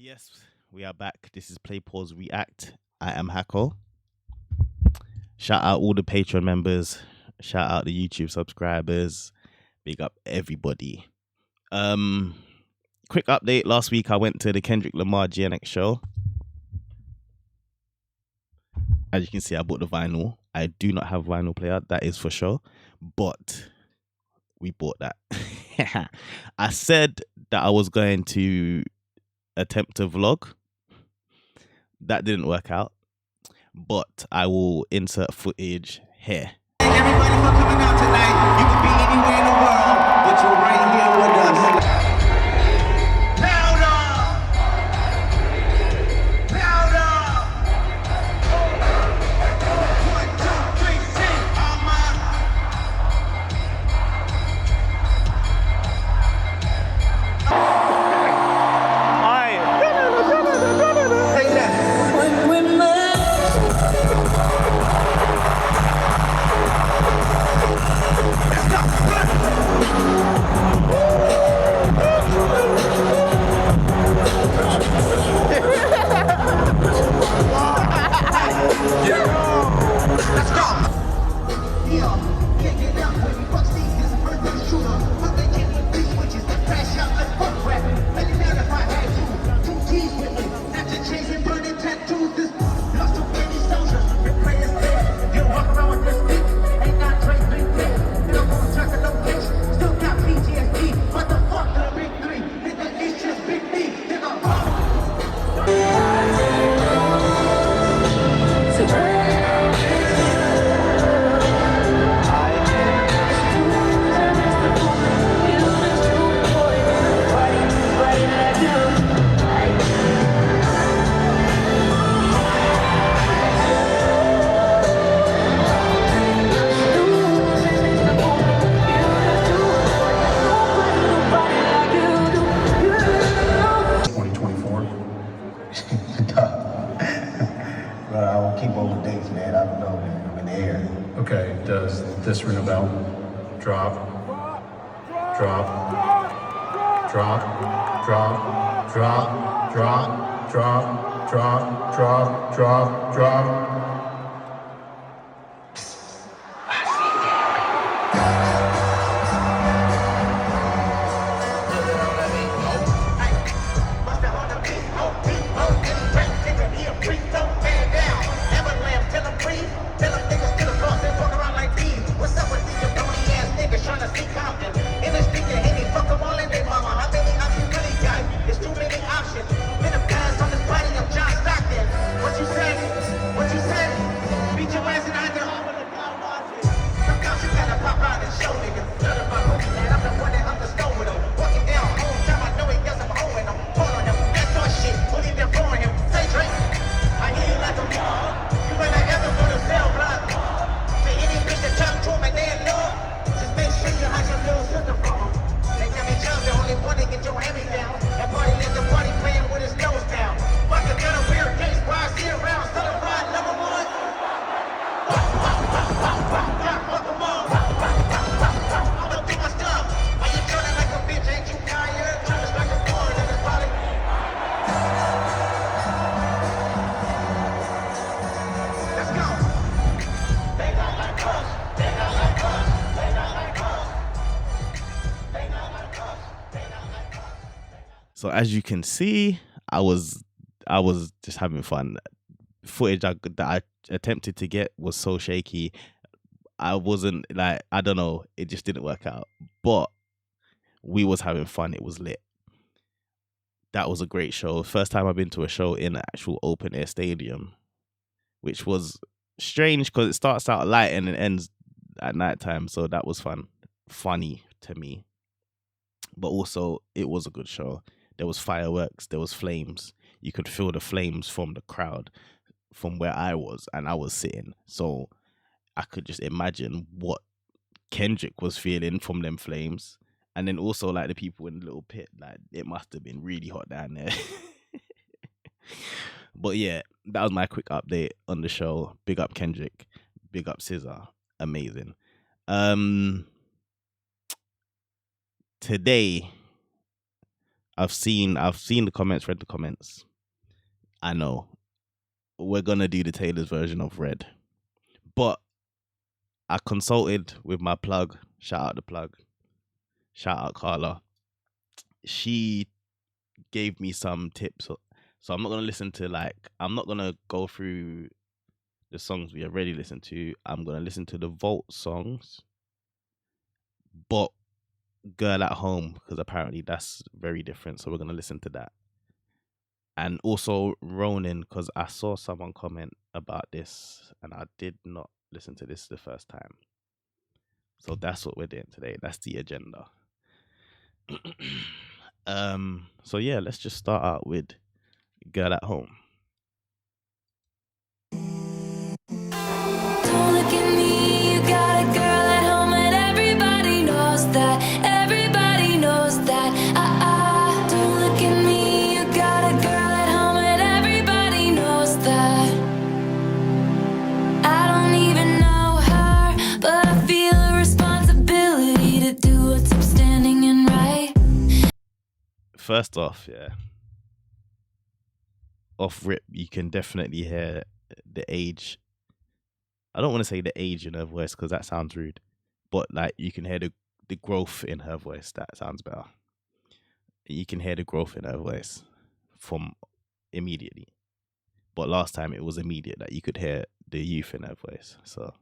Yes, we are back. This is Play Pause React. I am Hako. Shout out all the Patreon members. Shout out the YouTube subscribers. Big up everybody. Quick update. Last week I went to the Kendrick Lamar GNX show. As you can see, I bought the vinyl. I do not have vinyl player, that is for sure. But we bought that. I said that I was going to attempt to vlog. That didn't work out. But I will insert footage here. Thank everybody for coming out tonight. You can be anywhere in the world, but you're right here with us. Louder! Louder! 1, 2, 3, sing. All mine. Take that. Let's go. Yeah, can't get out when you fuck Steve. This is birthday shooter. Fuck they can't with three switches. Crash out like fuck rap. Let it out if I had to. 2 G's with me. After chasing burning tattoos. This lost too many soldiers. Been playing safe. You walk around with this stick. Ain't got Drake, big dick. Still gon' track the location. Still got PTSD. What the fuck the big three? Nigga, it's just big D. Nigga, But I won't keep over dates, man. I don't know, man. I'm in the air. Okay, does this ring a bell? Drop, drop, drop, drop, drop, drop, drop, drop, drop, drop, drop. So as you can see, I was just having fun. Footage that I attempted to get was so shaky. I wasn't like, I don't know, it just didn't work out. But we was having fun. It was lit. That was a great show. First time I've been to a show in an actual open air stadium, which was strange because it starts out light and it ends at nighttime. So that was funny to me. But also, it was a good show. There was fireworks, there was flames. You could feel the flames from the crowd, from where I was, and I was sitting. So I could just imagine what Kendrick was feeling from them flames. And then also, like, the people in the little pit, like, it must have been really hot down there. But yeah, that was my quick update on the show. Big up Kendrick. Big up SZA. Amazing. Today, I've seen the comments, read the comments. I know we're gonna do the Taylor's version of Red, but I consulted with my plug. Shout out the plug. Shout out Carla. She gave me some tips. So I'm not gonna listen to I'm not gonna go through the songs we already listened to. I'm gonna listen to the Vault songs, but Girl at Home, because apparently that's very different. So we're gonna listen to that. And also Ronan, because I saw someone comment about this and I did not listen to this the first time. So that's what we're doing today. That's the agenda. So yeah, let's just start out with Girl at Home. Don't look at me, you got a girl at home and everybody knows that. Everybody knows that. Don't look at me, you got a girl at home and everybody knows that. I don't even know her, but I feel a responsibility to do what's upstanding and right. First off, yeah, off rip, you can definitely hear the age. I don't want to say the age in her voice because that sounds rude, but you can hear the growth in her voice. That sounds better. You can hear the growth in her voice from immediately, but last time it was immediate that you could hear the youth in her voice. So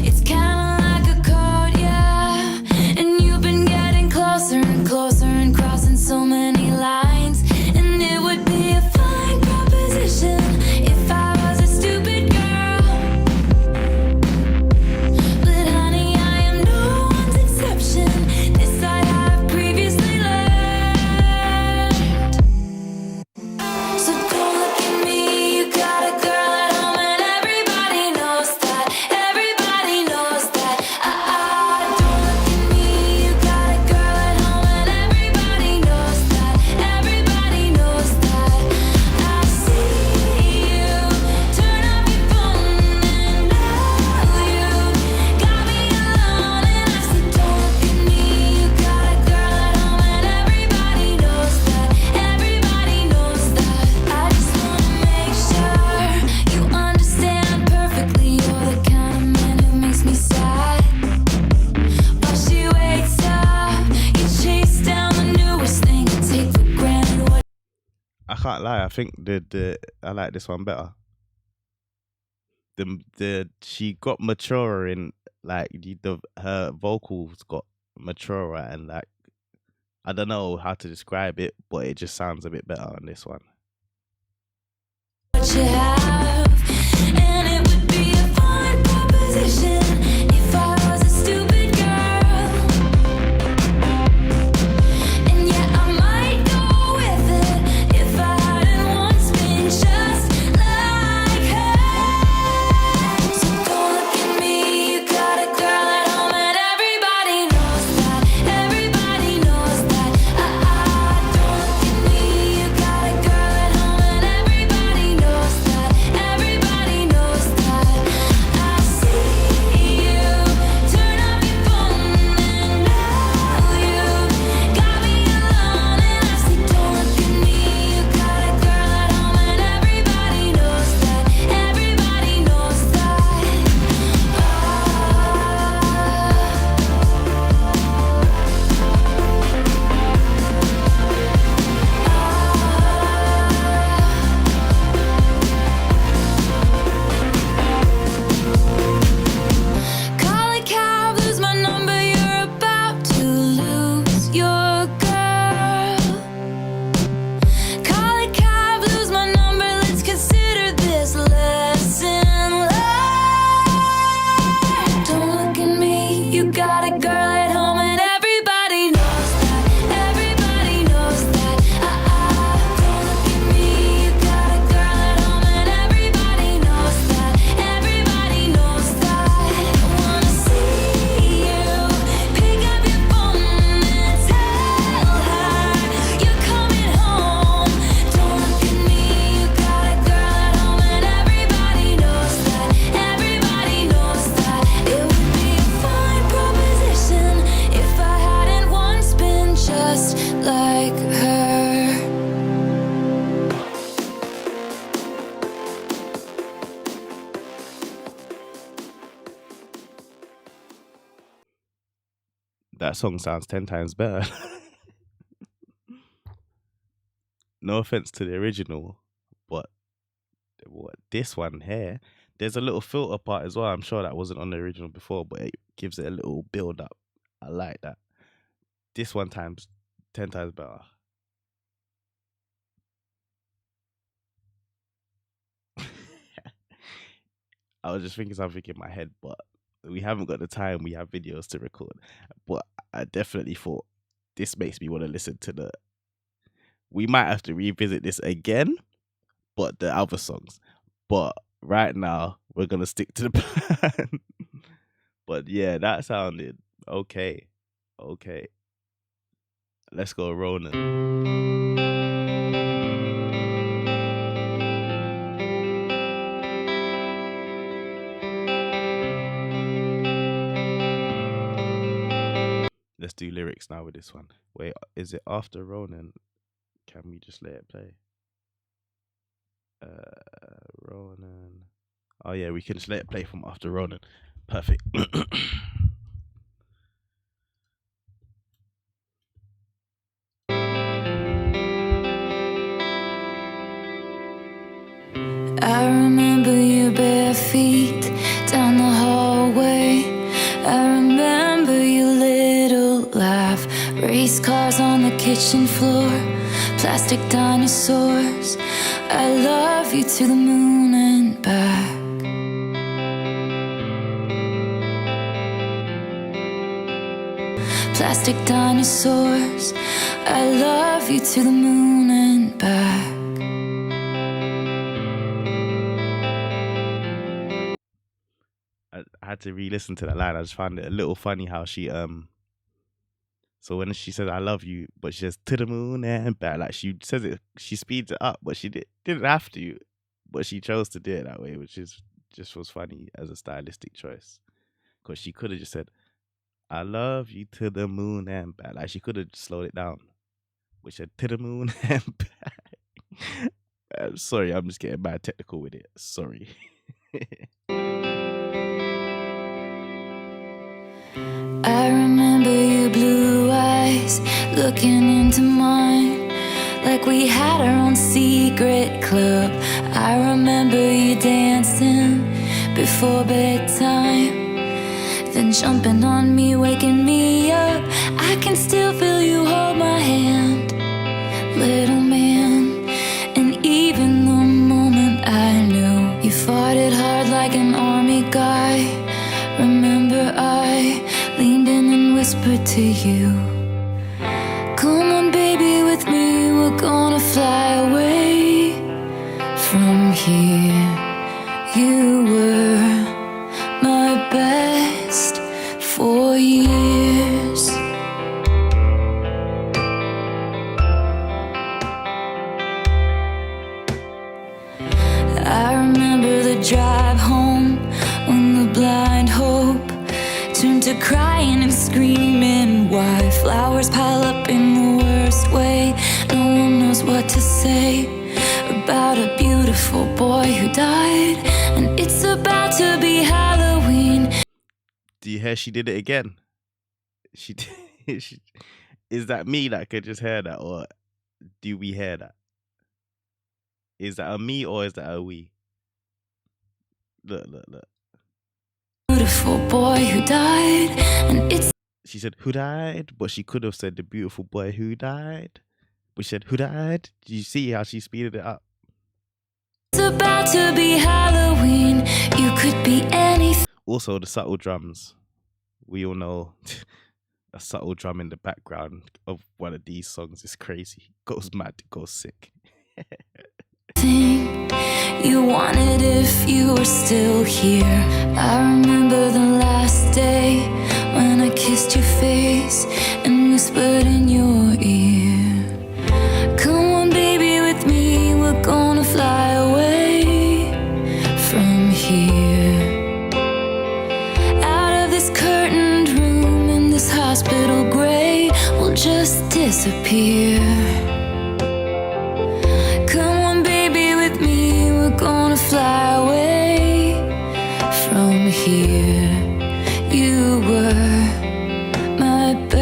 It's kinda like a code, yeah. And you've been getting closer and closer and crossing so many lines. And it would be a fine proposition if I was a stupid girl. But honey, I am no one's exception. This I have previously learned. So don't look at me, you got a girl at home and everybody knows that. Everybody knows that. Don't look at me, you got a girl at home and everybody knows that. Everybody knows that. I see you turn off your phone and now you got me alone. And I said, don't look at me, you got a girl at home and everybody knows that. Everybody knows that. I just wanna make sure you understand perfectly. You're the kind of man who makes me sad. While she wakes up, you chase down the newest thing and take for granted what. I can't lie. I think I like this one better. She got maturer in her vocals got maturer and I don't know how to describe it, but it just sounds a bit better on this one. You have, and it would be a fine proposition if I was a stupid girl. And yet I might go with it if I hadn't once been just like her. So don't look at me, you got a girl at home and everybody knows that. Everybody knows that. Don't look at me, you got a girl at That song sounds 10 times better. No offense to the original, but this one here, there's a little filter part as well. I'm sure that wasn't on the original before, but it gives it a little build up. I like that. This one times 10 times better. I was just thinking something in my head, but we haven't got the time. We have videos to record. But I definitely thought this makes me want to listen to the. We might have to revisit this again, but the other songs. But right now, we're going to stick to the plan. But yeah, that sounded okay. Okay. Let's go, Ronan. Let's do lyrics now with this one. Wait, is it after Ronan? Can we just let it play? Ronan. Oh yeah, we can just let it play from after Ronan. Perfect. I remember your bare feet down the hallway. I remember your little laugh. Race cars on the kitchen floor, plastic dinosaurs. I love you to the moon and back. Plastic dinosaurs. I love you to the moon and back. I had to re-listen to that line. I just found it a little funny how she so when she says I love you, but she says to the moon and back, like she says it, she speeds it up, but she didn't have to, but she chose to do it that way, which is just was funny as a stylistic choice. Because she could have just said I love you to the moon and back. Like she could have slowed it down, which said to the moon and back. I'm sorry, I'm just getting bad technical with it. Sorry. I remember your blue eyes looking into mine, like we had our own secret club. I remember you dancing before bedtime, then jumping on me, waking me up. I can still feel you hold my hand, little man. And even the moment I knew you fought it hard like an army guy, remember I leaned in and whispered to you, come on baby with me, we're gonna fly away from here. You were my best for years. I remember the drive home when the blind hope turned to crying and screaming. Why flowers pile up in the worst way? No one knows what to say about a beautiful boy who died, and it's about to be Halloween. Do you hear she did it again? She is that me that could just hear that, or do we hear that? Is that a me or is that a we? Look. Beautiful boy who died, and it's She said who died, but she could have said the beautiful boy who died. But she said who died. Do you see how she speeded it up? about to be Halloween. You could be anything. Also, the subtle drums. We all know a subtle drum in the background of one of these songs is crazy. Goes mad, goes sick. You wanted if you were still here. I remember the last day when I kissed your face and whispered in your ear, come on baby with me, we're gonna fly away from here. Out of this curtained room in this hospital gray, we'll just disappear. Gonna fly away from here. You were my best.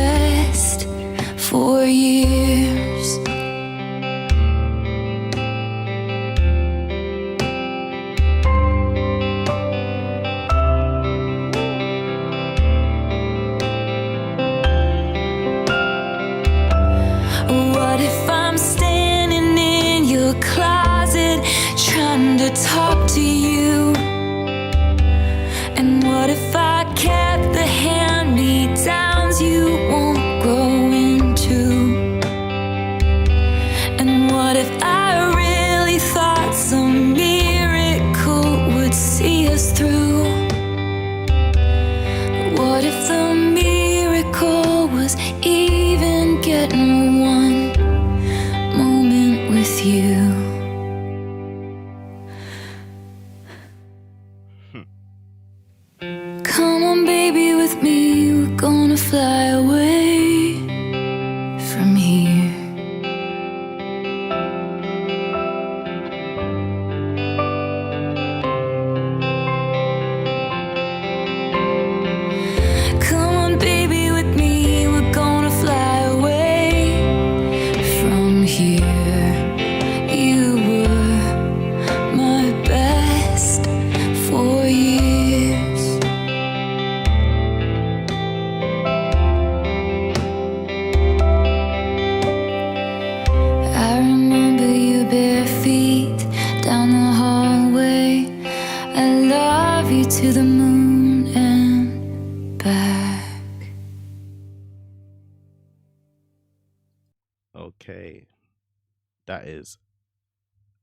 That is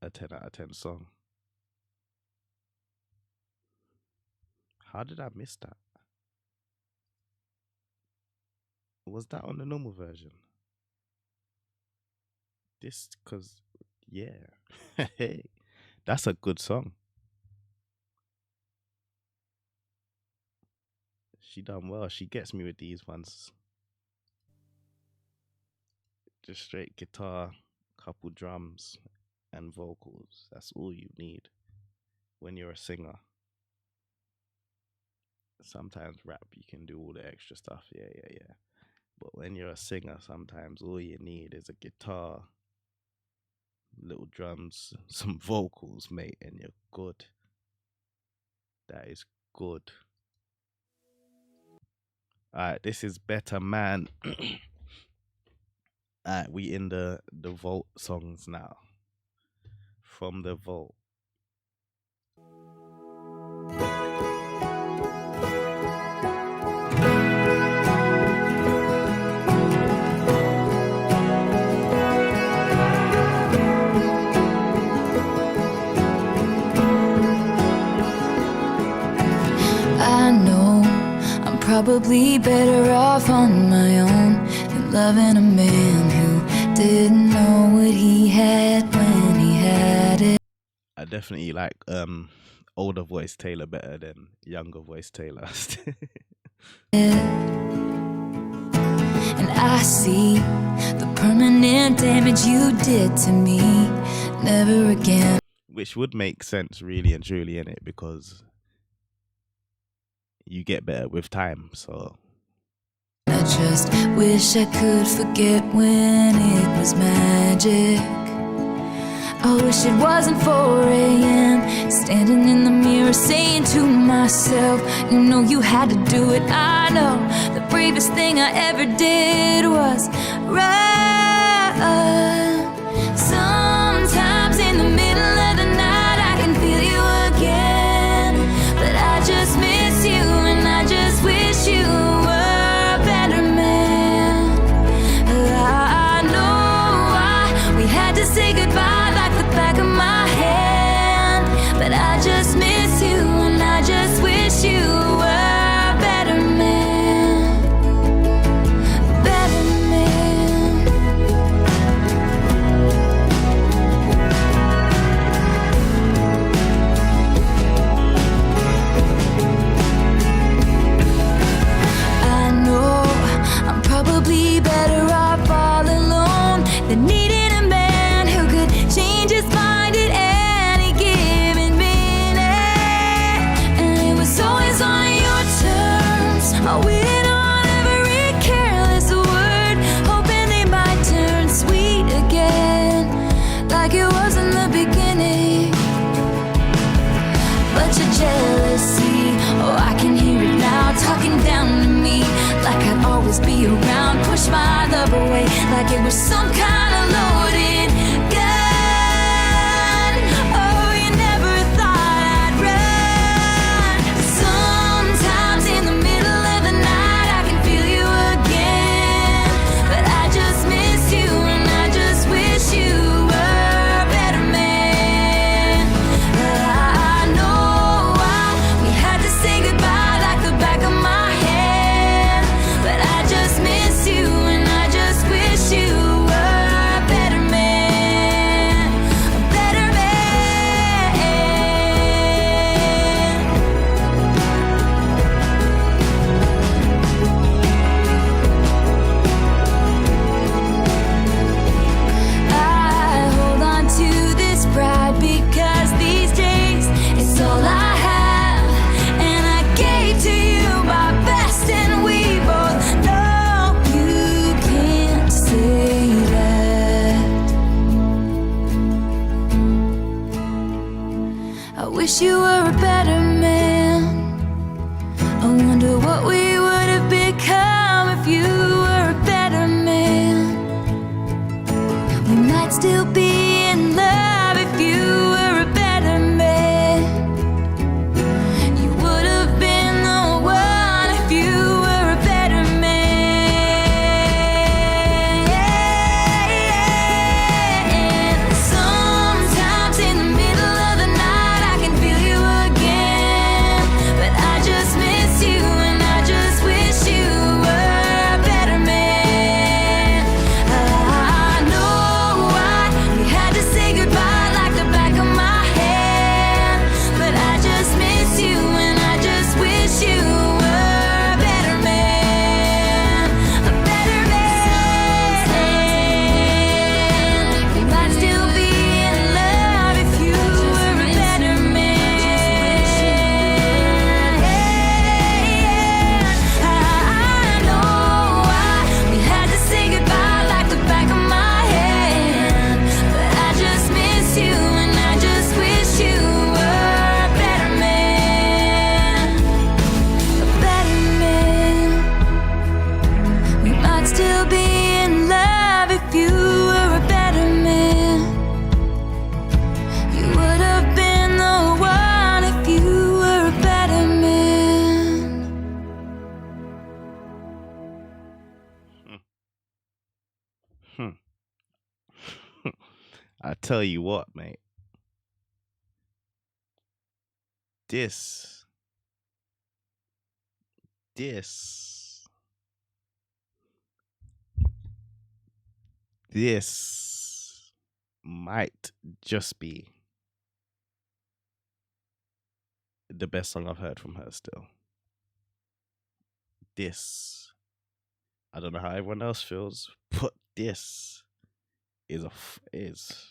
a 10 out of 10 song. How did I miss that? Was that on the normal version? This, cause yeah, hey, that's a good song. She done well. She gets me with these ones. Just straight guitar, couple drums, and vocals. That's all you need when you're a singer. Sometimes rap, you can do all the extra stuff. Yeah. But when you're a singer, sometimes all you need is a guitar, little drums, some vocals, mate, and you're good. That is good. Alright, this is Better Man. Alright, we in the vote songs now. From the vote. I know I'm probably better off on my own than loving a man who didn't know what he had when he had it. I definitely like older voice Taylor better than younger voice Taylor. And I see the permanent damage you did to me. Never again. Which would make sense really and truly in it, because you get better with time. So I just wish I could forget when it was magic. I wish it wasn't 4 a.m. Standing in the mirror saying to myself, you know you had to do it. I know the bravest thing I ever did was run. Sometimes in the middle of the night I can feel you again, but I just miss you and I just wish you were a better man. I know we had to say goodbye like the back of my hand, but I just miss you and I just wish you were a better man. Better man. I know I'm probably better off all alone than needing a man who could change his mind at any given minute. And it was always on your terms. I went on every careless word, hoping they might turn sweet again, like it was in the beginning. But your jealousy, oh, I can hear it now, talking down to me, like I'd always be around. Push my love away, like it was some kind of loaded gun. Oh, you never thought I'd run. Sometimes in the middle of the night I can feel you again, but I just miss you and I just wish you were a better man. But I know we had to say goodbye like the back of my hand, but I just miss you and I just wish you were a better man. A better man. I hold on to this pride because these days it's all I have, and I gave to you my best, and we both know you can't say that. I wish you were a better man. I wonder what we would have become if you were a better man. We might still be in love if you were a better man. You would have been the one if you were a better man. tell you what, mate. This, this, this might just be the best song I've heard from her still. This, I don't know how everyone else feels, but this is is.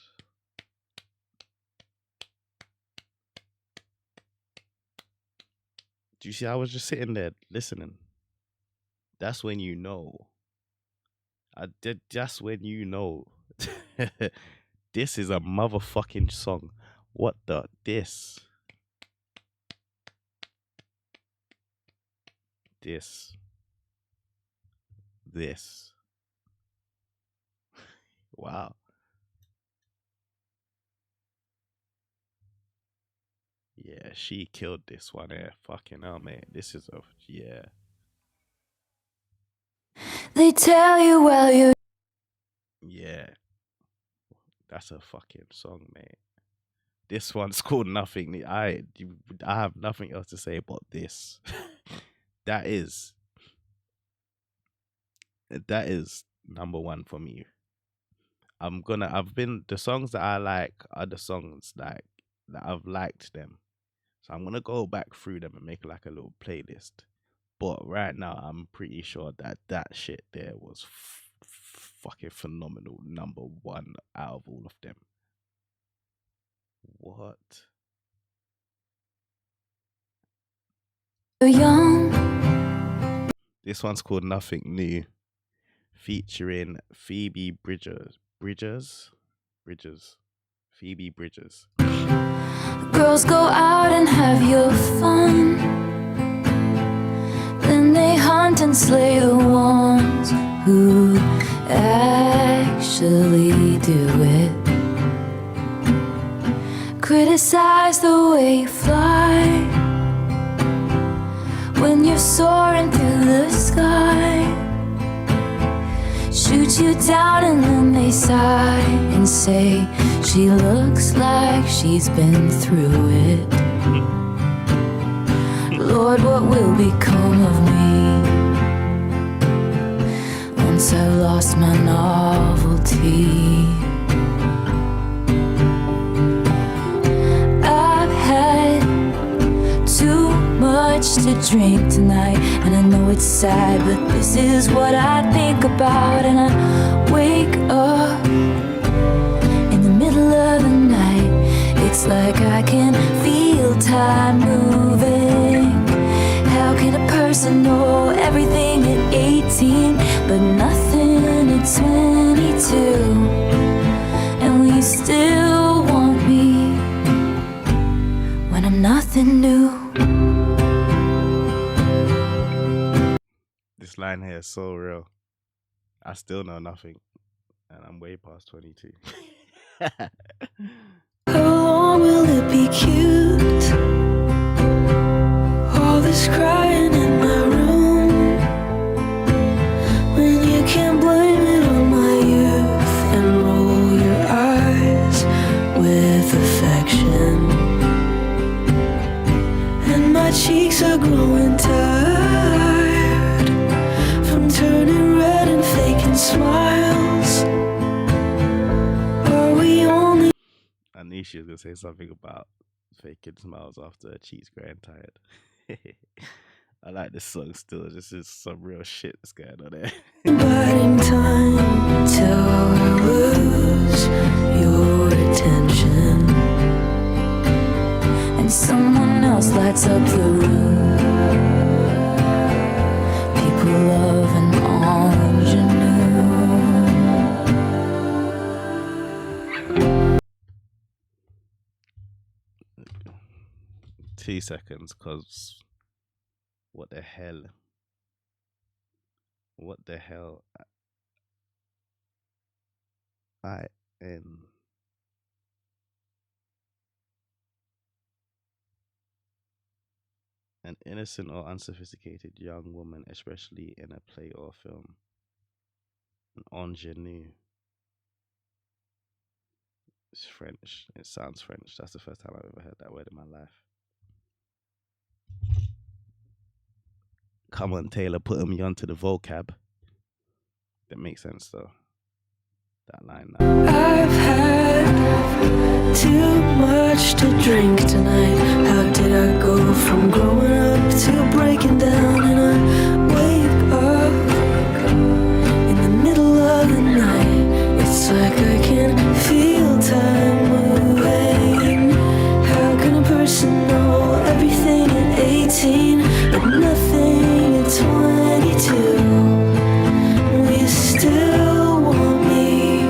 Do you see? I was just sitting there listening. That's when you know. I did. That's when you know. This is a motherfucking song. What the this? This. Wow. Yeah, she killed this one there. Fucking hell, man. This is a yeah. They tell you while you're Yeah. That's a fucking song, man. This one's called Nothing. I have nothing else to say about this. that is number one for me. I've been the songs that I like are the songs like that I've liked them. So I'm gonna go back through them and make like a little playlist. But right now, I'm pretty sure that shit there was fucking phenomenal. Number one out of all of them. What? young. This one's called Nothing New, featuring Phoebe Bridgers. Phoebe Bridgers. Girls go out and have your fun. Then they hunt and slay the ones who actually do it. Criticize the way you fly when you're soaring through the sky. Shoot you down and then they sigh and say she looks like she's been through it. Lord, what will become of me once I've lost my novelty? I've had too much to drink tonight, and I know it's sad, but this is what I think about. And I wake up in the middle of the night. It's like I can feel time moving. How can a person know everything at 18 but nothing at 22? And we still want me when I'm nothing new. This line here is so real. I still know nothing, and I'm way past 22. How long will it be cute? All this crying in my room, when you can't blame it on my youth and roll your eyes with affection. And my cheeks are growing tired from turning red and faking smiles. Are we only I knew she was gonna say something about faking smiles after her cheeks growing tired. I like this song still. This is some real shit that's going on there. biding time till I lose your attention and someone else lights up the room? People love an ingenue. 2 seconds, cause what the hell? What the hell? I am. An innocent or unsophisticated young woman, especially in a play or film. An ingenue. It's French. It sounds French. That's the first time I've ever heard that word in my life. Come on, Taylor, putting me onto the vocab. That makes sense though. That line. I've had too much to drink tonight. How did I go from growing up to breaking down? And I wake up in the middle of the night. It's like I can feel time moving. How can a person know everything at 18 but nothing at 22? Will you still want me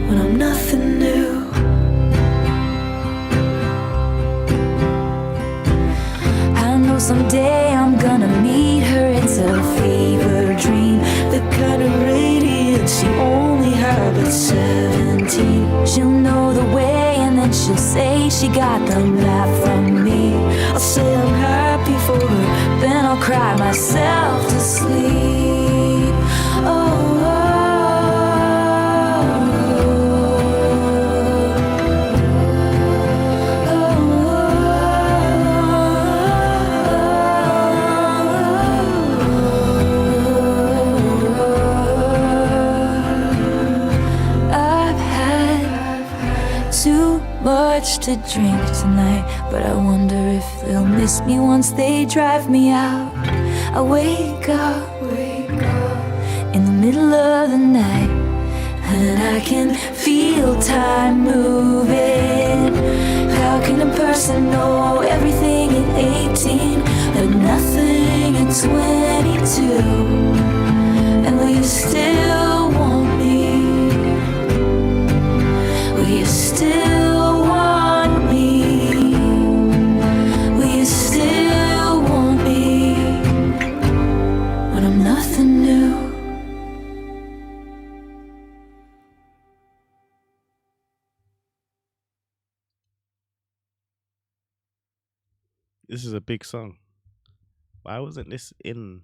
when I'm nothing new? I know someday I'm gonna meet her. It's a fever dream, the kind of radiance you only have at 17. She'll know the way and then she'll say she got the map from me. I'll say I'm happy for her, then I'll cry myself to sleep. Oh, I've had too much to drink tonight, but I wonder if they'll miss me once they drive me out. I wake up in the middle of the night, and I can feel time moving. How can a person know everything at 18 but nothing at 22? And will you still want me? Will you still want me? Will you still want me when I'm nothing new? This is a big song. Why wasn't this in?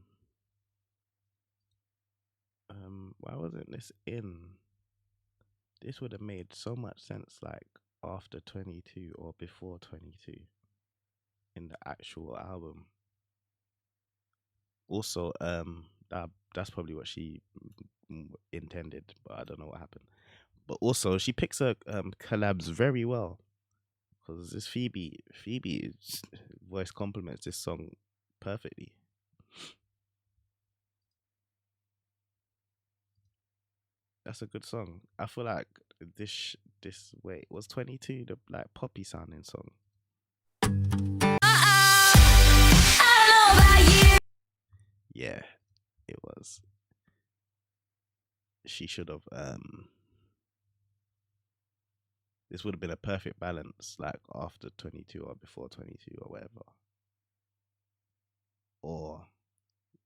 Why wasn't this in? This would have made so much sense, like after 22 or before 22, in the actual album. Also, that's probably what she intended, but I don't know what happened. But also, she picks her collabs very well, because this Phoebe's voice complements this song perfectly. That's a good song. I feel like this was 22 the like poppy sounding song. Yeah, it was. She should have this would have been a perfect balance, like after 22 or before 22 or whatever. Or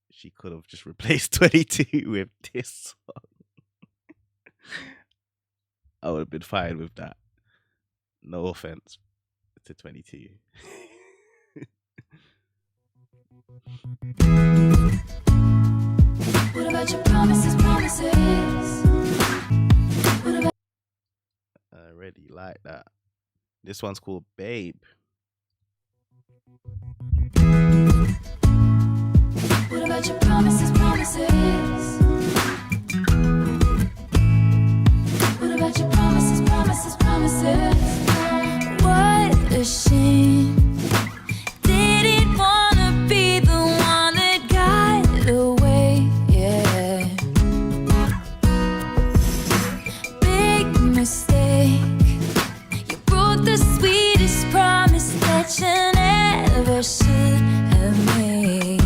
she could have just replaced 22 with this song. I would have been fine with that. No offense to 22. What about your promises? What about I already like that. This one's called Babe. what about your promises? What about your promises? What a shame. Didn't wanna be the one that got away, yeah. Big mistake. You broke the sweetest promise that you never should have made.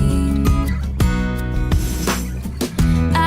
I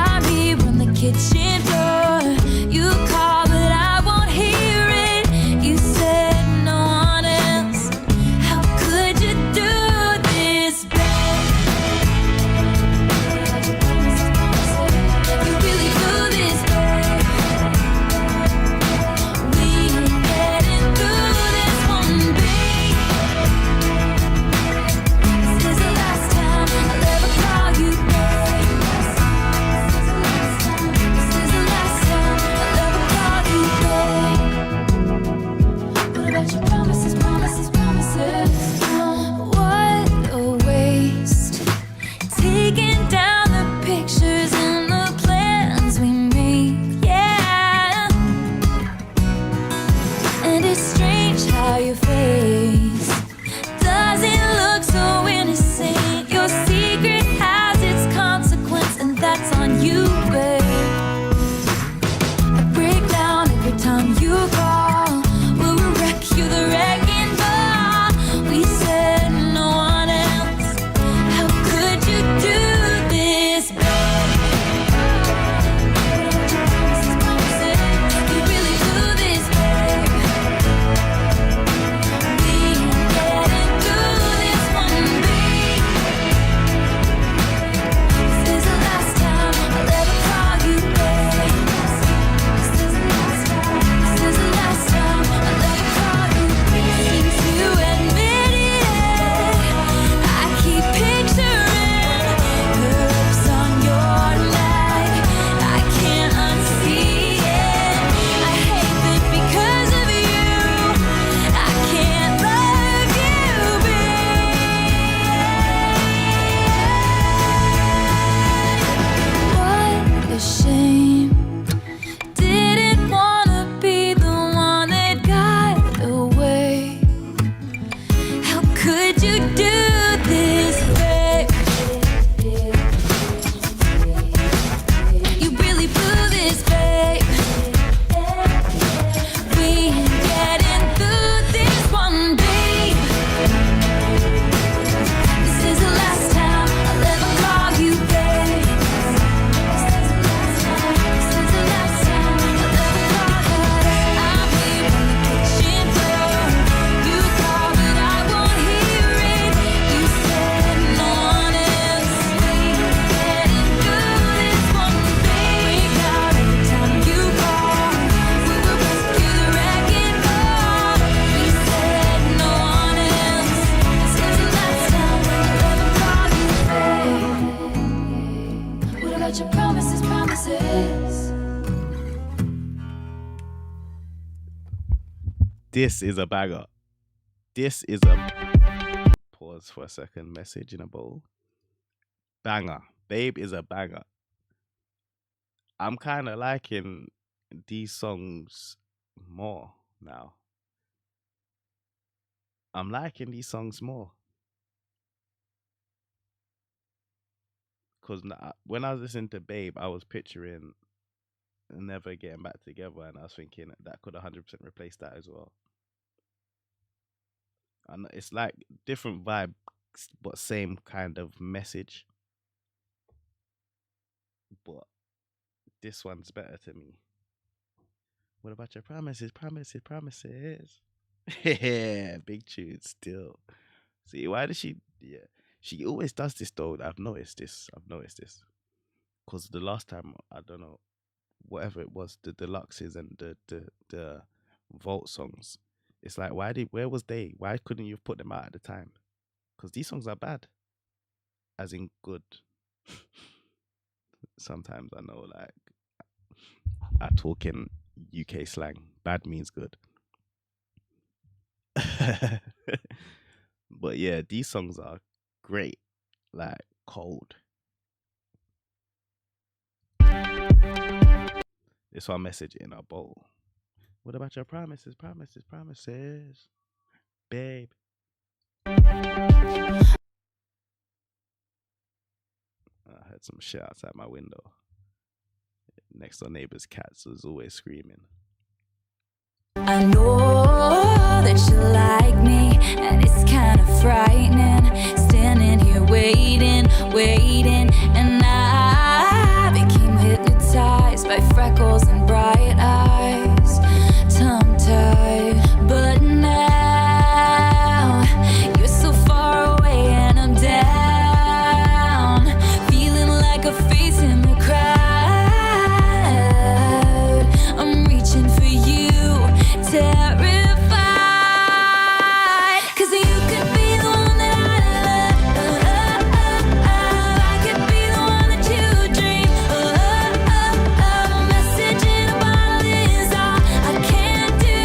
This is a banger. This is a pause for a second. Message in a bowl. Banger. Babe is a banger. I'm kind of liking these songs more now. I'm liking these songs more. Because when I was listening to Babe, I was picturing Never Getting Back Together, and I was thinking that could 100% replace that as well. And it's like different vibe, but same kind of message. But this one's better to me. What about your promises? Promises, promises. Yeah, big tune still. See, why does she? Yeah, she always does this though. I've noticed this. Because the last time, I don't know, whatever it was, the deluxes and the vault songs. It's like, where was they? Why couldn't you have put them out at the time? Because these songs are bad, as in good. Sometimes I know, like, I talk in UK slang. Bad means good. But yeah, these songs are great, like cold. This one message in a bowl. What about your promises, promises, promises, babe? I heard some shit outside my window. Next door neighbor's cats was always screaming. I know that you like me, and it's kind of frightening. Standing here waiting, and I became hypnotized by freckles and bright eyes, tongue-tied. But now you're so far away, and I'm down, feeling like a face in the crowd. I'm reaching for you, terrified, 'cause you could be the one that I love. I could be the one that you dream. Message in a bottle is all I can do.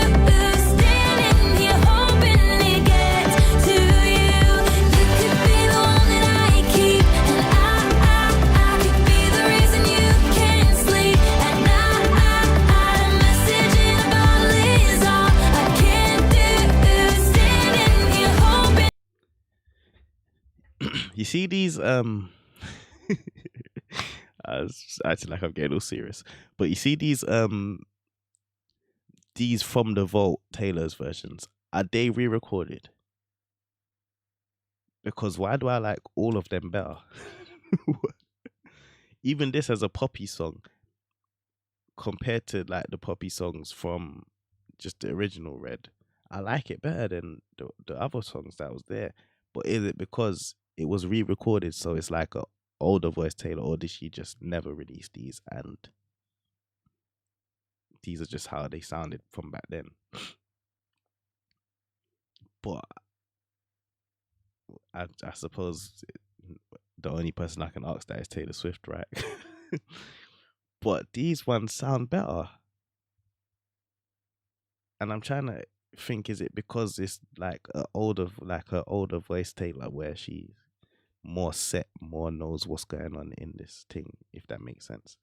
Standing here hoping it gets to you. You could be the one that I keep, and I could be the reason you can't sleep at night. A message in a bottle is all I can do. Standing here hoping. You see these I was acting like I'm getting all serious, but you see these From the Vault Taylor's versions, are they re-recorded? Because why do I like all of them better? Even this as a poppy song compared to like the poppy songs from just the original Red, I like it better than the other songs that was there. But is it because it was re-recorded, so it's like a older voice Taylor, or did she just never release these and these are just how they sounded from back then? But I suppose the only person I can ask that is Taylor Swift, right? But these ones sound better. And I'm trying to think, is it because it's like her older voice Taylor, where she's more set, more knows what's going on in this thing, if that makes sense.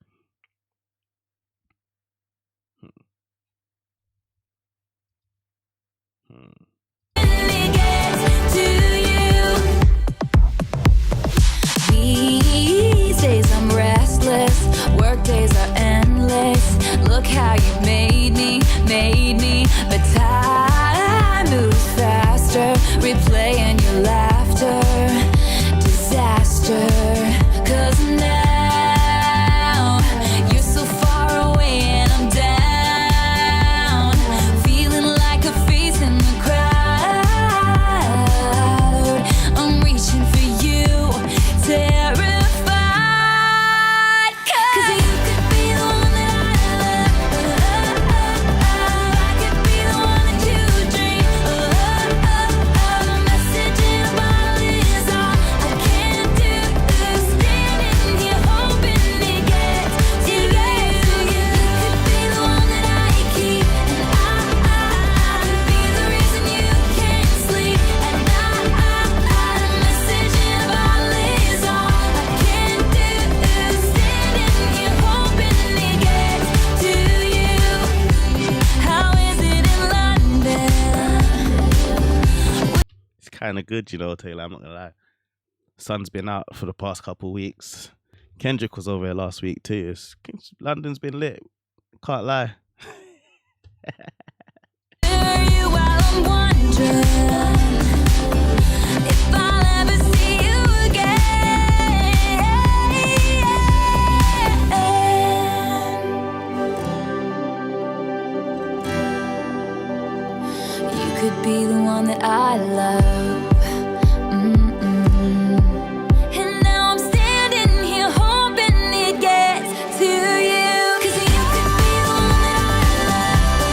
These days I'm restless, work days are endless. Look how you made me, but time moves faster, replaying your laughter, disaster. 'Cause now you're so far away and I'm down, feeling like a face in the crowd. kind of good, you know, Taylor. I'm not gonna lie. Sun's been out for the past couple of weeks. Kendrick was over here last week too. London's been lit. Can't lie. You while I'm wondering if I'll ever see you again. You could be the one that I love. And now I'm standing here hoping it gets to you. 'Cause you could be the one that I love.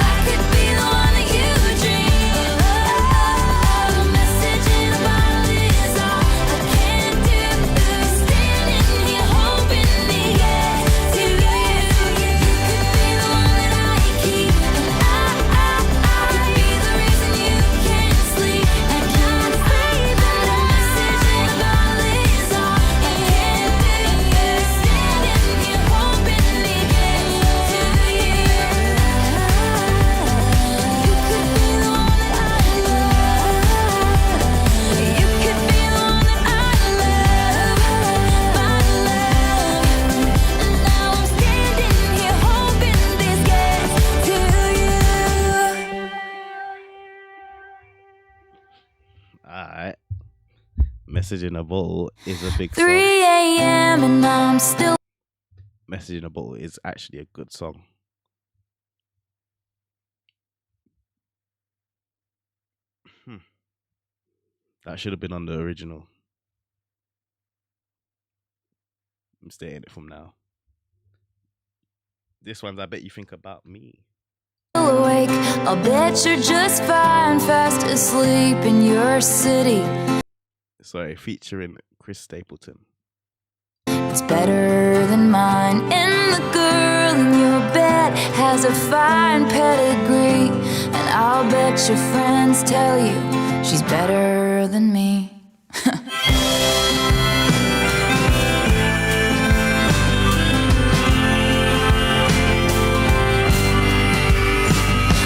I could be the one that you dream of. A message in a bottle is all I can do. Standing here hoping it gets to you. You could be the one that I keep. And I could be the reason you can't sleep. I can't sleep. And a message in a bottle is all I can do. Standing here hoping it gets to you. You could be the one that I love. You could be the one that I love. My love. And now I'm standing here hoping this gets to you. Alright. Message in a Bottle is a big 3 song. a.m. and I'm still Message in a Bottle is actually a good song. That should have been on the original. I'm stating it from now. This one's I Bet You Think About Me. awake. I'll bet you're just fine, fast asleep in your city. Sorry, featuring Chris Stapleton. It's better than mine. And the girl in your bed has a fine pedigree. And I'll bet your friends tell you she's better than me.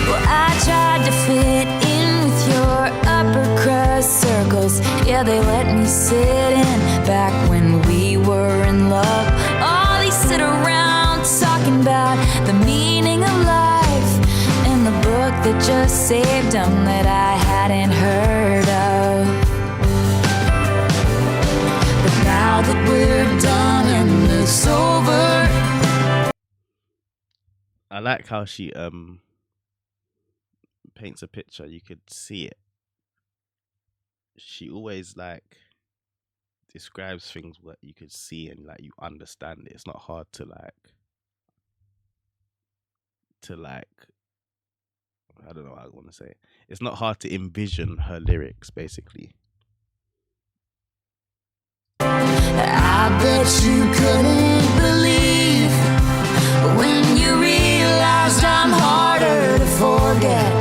Well, I tried to fit in with your upper crust circles. Yeah, they let me sit in back when we were in love. Oh, they sit around talking about the meaning of life and the book that just saved them that I hadn't heard of. But now that we're done and it's over, I like how she paints a picture. You could see it. She always like describes things that you could see and like you understand it. It's not hard to I don't know how I want to say it. It's not hard to envision her lyrics basically. I bet you couldn't believe when you realized I'm harder to forget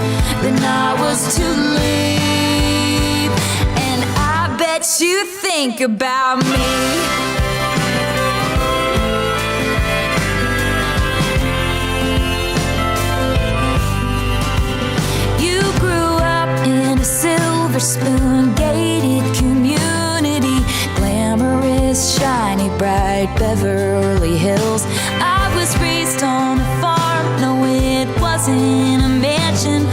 than I was to leave. And I bet you think about me. You grew up in a silver spoon gated community, glamorous, shiny, bright Beverly Hills. I was raised on a farm, no it wasn't a mansion,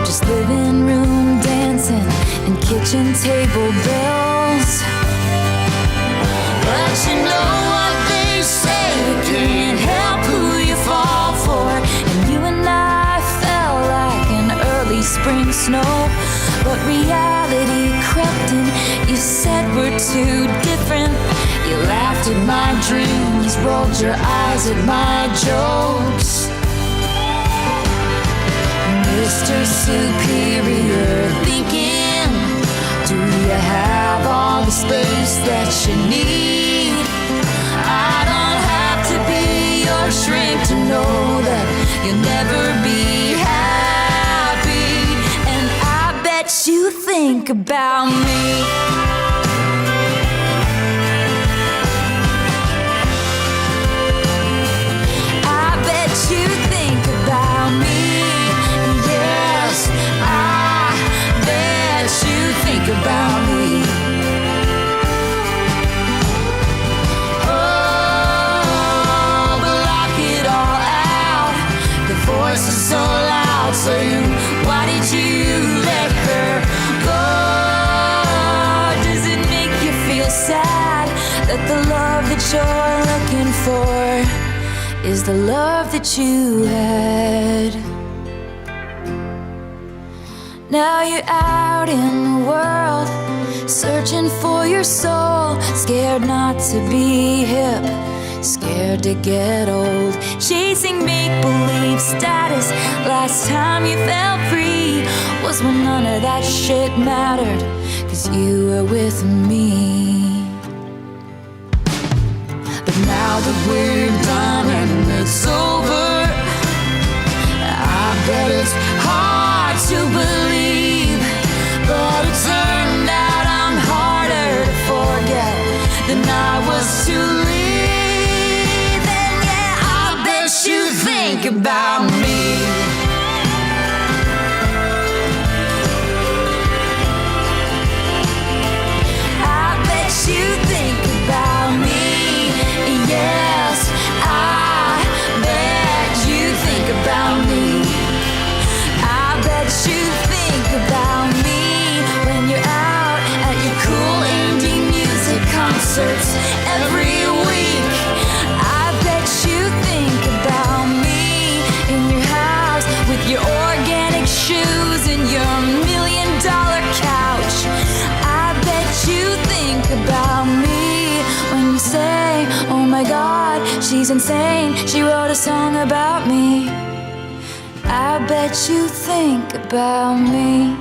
just living room dancing and kitchen table bells. But you know what they say, you can't help who you fall for. And you and I fell like an early spring snow. But reality crept in, you said we're too different. You laughed at my dreams, rolled your eyes at my jokes. Mr. Superior thinking, do you have all the space that you need? I don't have to be your shrink to know that you'll never be happy. And I bet you think about me. I bet you think about me. Yes, I bet saying, why did you let her go? Does it make you feel sad that the love that you're looking for is the love that you had? Now you're out in the world, searching for your soul, scared not to be hip, scared to get old, chasing make-believe status. Last time you felt free was when none of that shit mattered, 'cause you were with me. But now that we're done and it's over, I bet it's hard to believe, but it turned out I'm harder to forget than I was to leave. And yeah, I bet you think about me. I bet you think about me. Yes, I bet you think about me. I bet you think about me when you're out at your cool indie music concerts every week. I bet you think about me in your house with your organic shoes and your $1,000,000 couch. I bet you think about me when you say, oh my God, she's insane, she wrote a song about me. I bet you think about me.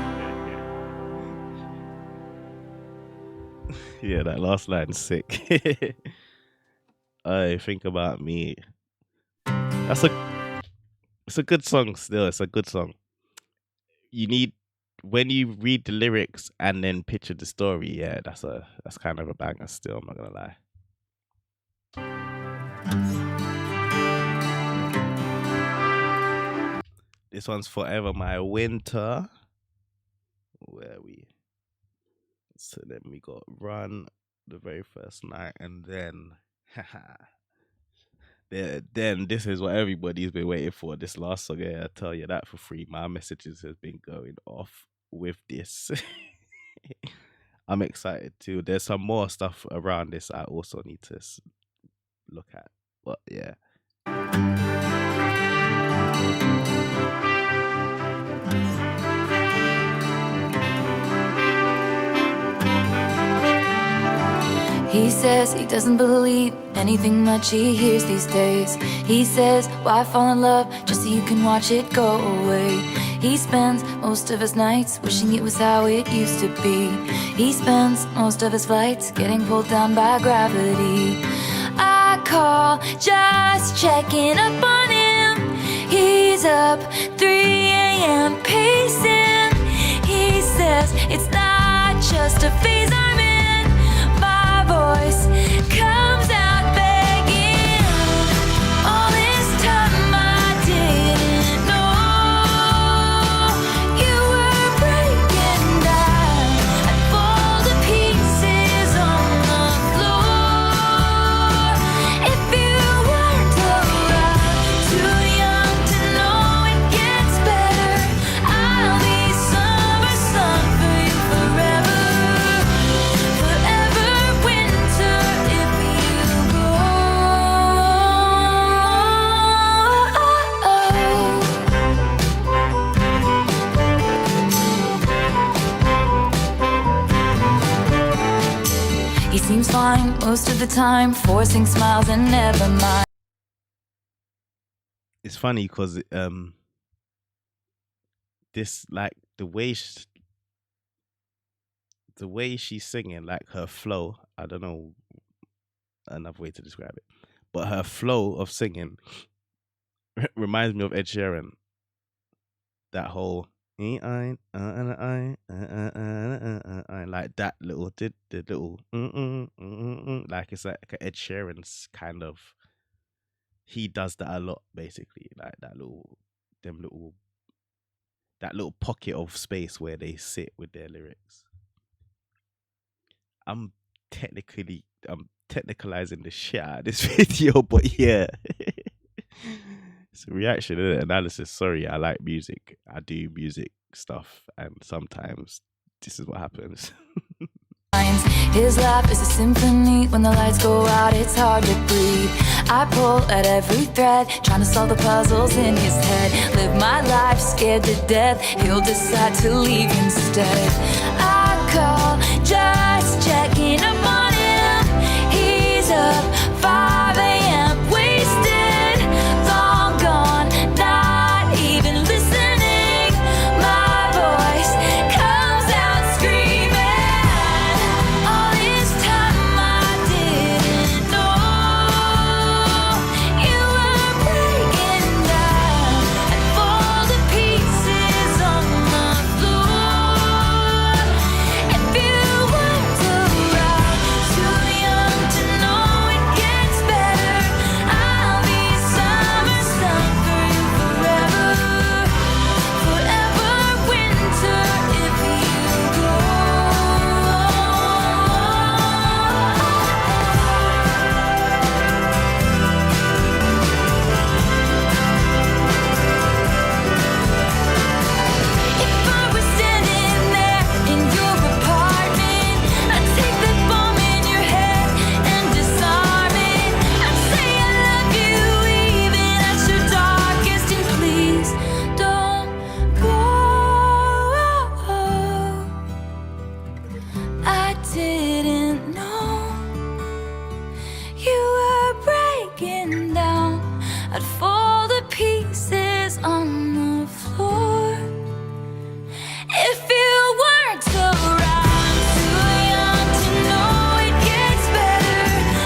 Yeah, that last line's sick. I think about me. That's a it's a good song still. It's a good song. You need when you read the lyrics and then picture the story, yeah, that's kind of a banger still, I'm not gonna lie. This one's Forever My Winter. Where are we? So then we got Run the very first night, and then then this is what everybody's been waiting for. This last song, yeah, I tell you that for free. My messages has been going off with this. I'm excited too. There's some more stuff around this I also need to look at. But yeah. He says he doesn't believe anything much he hears these days. He says, why fall in love just so you can watch it go away? He spends most of his nights wishing it was how it used to be. He spends most of his flights getting pulled down by gravity. I call just checking up on him. He's up 3 a.m. pacing. He says it's not just a phase I'm in. My voice comes out begging. All this time I didn't know you were breaking down. I'd fall to pieces on the floor if you weren't around. Too young to know it gets better. I'll be summer sun for you forever. Forever winter if you go. He seems fine most of the time, forcing smiles and never mind. It's funny because this like the way she's singing, like her flow, I don't know another way to describe it, but her flow of singing reminds me of Ed Sheeran. That whole like that little the little like it's like a Ed Sheeran's kind of, he does that a lot basically, like that little pocket of space where they sit with their lyrics. I'm technicalizing the shit out of this video, but yeah. It's a reaction and analysis. Sorry, I like music. I do music stuff, and sometimes this is what happens. His laugh is a symphony. When the lights go out, it's hard to breathe. I pull at every thread, trying to solve the puzzles in his head. Live my life scared to death. He'll decide to leave instead. I call, just checking up on him. He's up 5 a.m. wasted, long gone, not even listening. My voice comes out screaming. All this time I didn't know you were breaking down and fall to pieces on the floor. If you weren't around, too young to know it gets better. I'll be summer sun for you forever, forever winter if you go. If I was standing there in your apartment, I'd take that bomb in your head and disarm it. I'd say I love you even at your darkest, and please don't go. I didn't know you were breaking down. I'd fall to pieces on the floor. If you weren't around, too young to know it gets better.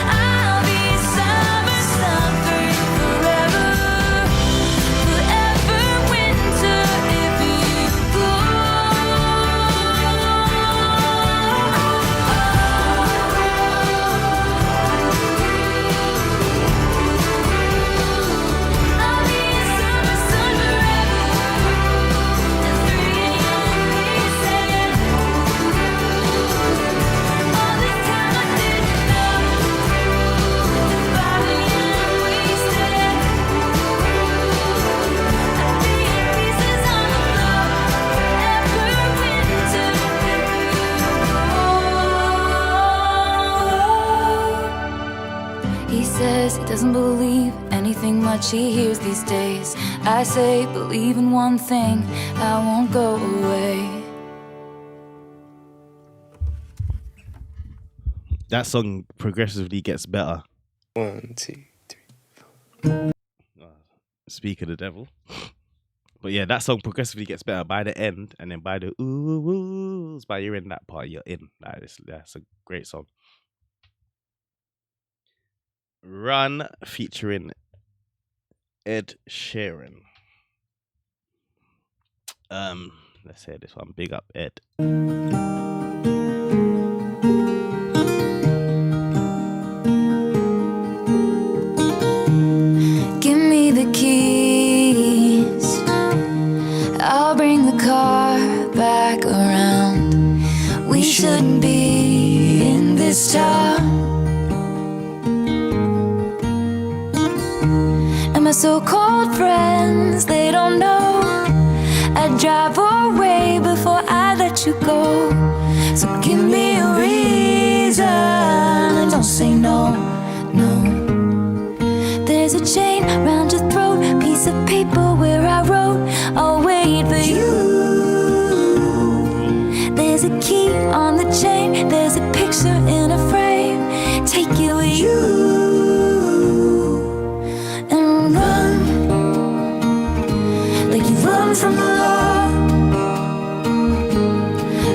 I'll be summer sun for you forever, forever winter if you go. I'll be summer sun forever. At 3 a.m. we said, all this time I didn't know. At 5 a.m. we said, I'd be in pieces on the floor, forever winter if you go. He says he doesn't believe anything much he hears these days. I say, believe in one thing, I won't go away. That song progressively gets better. 1, 2, 3. Speak of the devil. But yeah, that song progressively gets better by the end, and then by the oohs, by you're in that part, you're in. That's a great song. Run featuring Ed Sheeran. Let's say this one. Big up Ed. Give me the keys, I'll bring the car back around. We shouldn't be in this town. And my so-called friends, they don't know I'd drive away before I let you go. So give me a reason and don't say no, no. There's a chain round your throat, piece of paper where I wrote, I'll wait for you. There's a key on the chain, there's a picture in a frame, take it with you. And run, like you run from the law.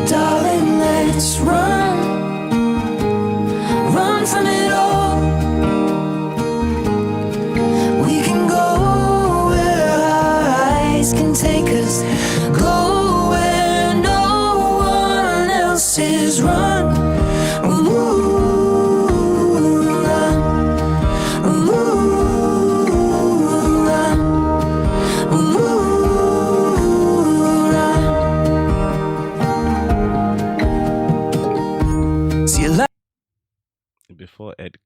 Darling, let's run, run from it all. We can go where our eyes can take us, go where no one else is. Run, ooh, run, ooh, run, ooh, run. See you later. Before Ed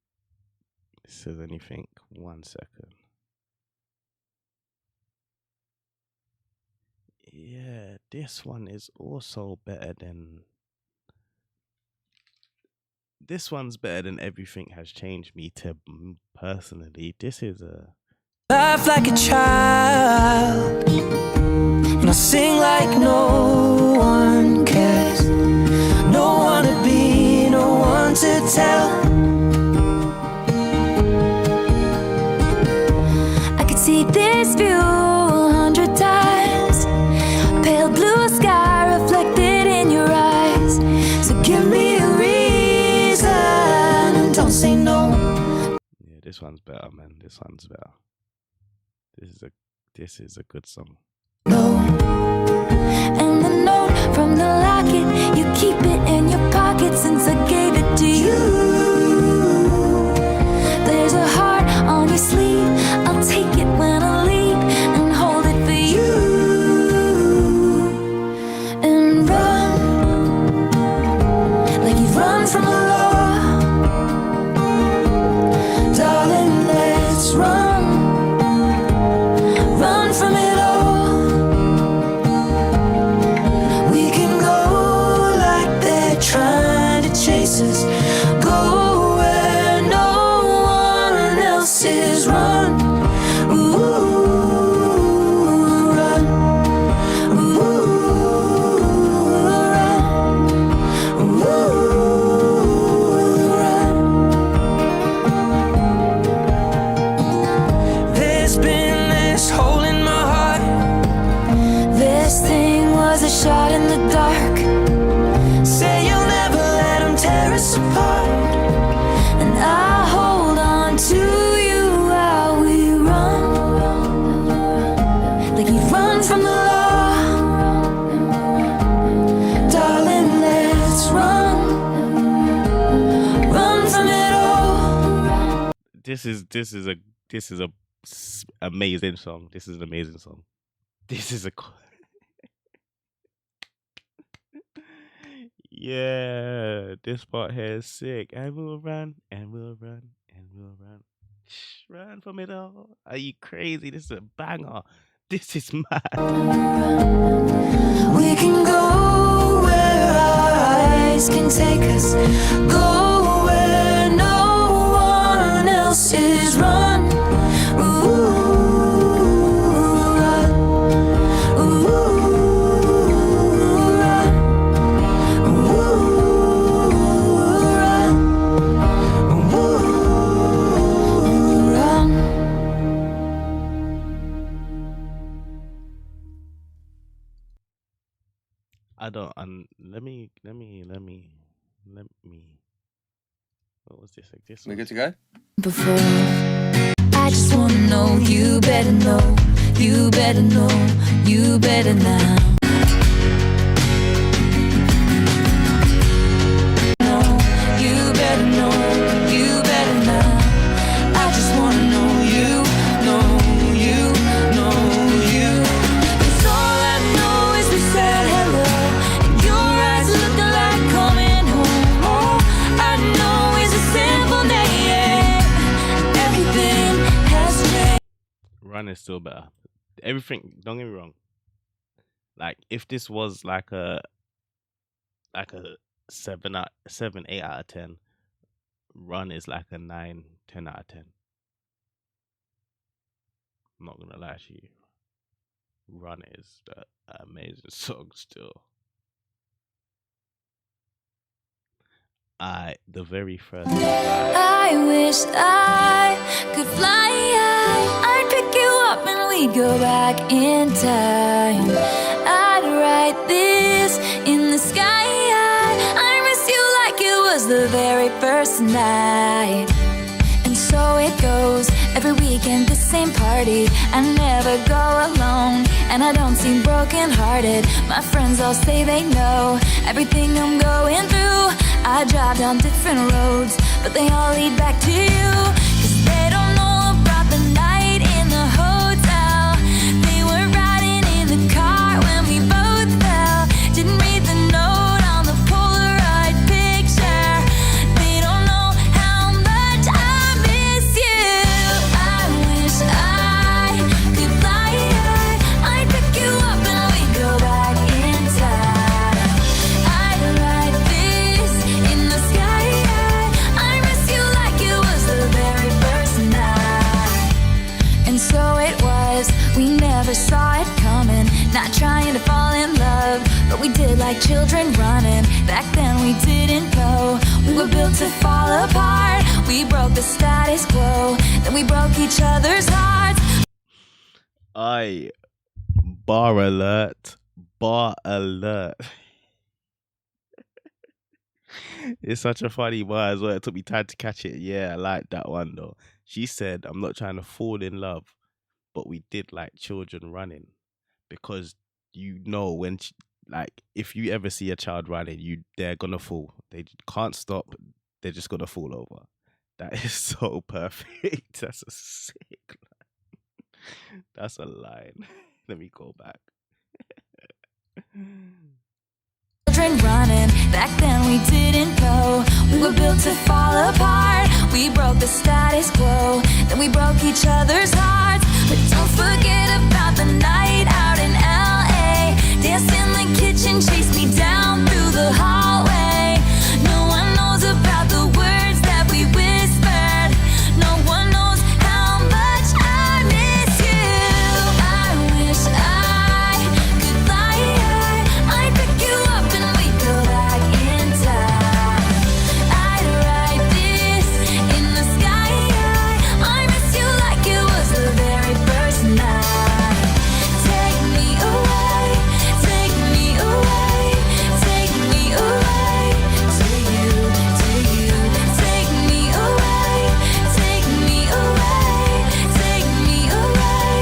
says anything, 1 second. This one is also better than. This one's better than Everything Has Changed Me to personally. This is a. Laugh like a child, and I sing like no one cares. No one to be, no one to tell. I could see this view 100 times. Pale blue sky reflected in your eyes. So give me a reason and don't say no. Yeah, this one's better, man. This one's better. This is a good song. No. And the note from the locket, you keep it in your pocket since I gave it to you. There's a heart on your sleeve. I'll take it when I leave and hold it for you. And run like you run from the law. Darling, let's run. Run from it all. We can go like they're trying to chase us. Go where no one else is. Run. Ooh, run. Ooh, run. Ooh, run. There's been this hole in my heart. This thing was a shot in the dark. Say you'll never let them tear us apart. And I hold on to you while we run. Like you run from the law. Darling, let's run. Run from it all. This is a amazing song. This is an amazing song. This is a. Yeah, this part here is sick. And we'll run, and we'll run, and we'll run. Run from it all. Are you crazy? This is a banger. This is mad. We can go where our eyes can take us. Go where no one else is. Run. Ooh, run. Ooh, run. Ooh, run. Ooh, run. I don't. Let me. What was this? Like this? We one? good to go? Before I just wanna know, you better know, you better know, you better now. You better know, you better now. I just wanna know you, know you, know you. 'Cause all I know is we said hello, and your eyes looking like coming home. All I know is a simple name. Everything has changed. Run is still better. Everything. Don't get me wrong. Like if this was like a 7, 8 out of 10. Run is like a 9, 10 out of 10. I'm not gonna lie to you. Run is an amazing song still. The very first. I wish I could fly high. I'd pick you up and we'd go back in time. I'd write this in the sky. I miss you like it was the very first night. And so it goes every weekend, the same party. I never go alone, and I don't seem broken-hearted. My friends all say they know everything I'm going through. I drive down different roads, but they all lead back to you. 'Cause they don't know about the night in the hotel. They were riding in the car when we both fell. Didn't read the note on the Polaroid picture. They don't know how much I miss you. I wish I could fly high. I'd pick you up and we'd go back in like children running. Back then we didn't know. We were built to fall apart. We broke the status quo. Then we broke each other's hearts. Aye. Bar alert. Bar alert. It's such a funny bar as well. It took me time to catch it. Yeah, I like that one though. She said, I'm not trying to fall in love, but we did like children running. Because you know when, like, if you ever see a child running, they're gonna fall. They can't stop. They're just gonna fall over. That is so perfect. That's a sick line. That's a line. Let me go back. Children running. Back then we didn't know. We were built to fall apart. We broke the status quo. Then we broke each other's hearts. But don't forget about the night out in LA. Danced in the kitchen, chased me down through the hallway. No one knows about the words that we whispered. No one knows how much I miss you. I wish I could fly. I'd pick you up and we'd go back in time. I'd write this in the sky. I miss you like it was the very first night. Take me away, take me away, take me away to you, to you. Take me away, take me away, take me away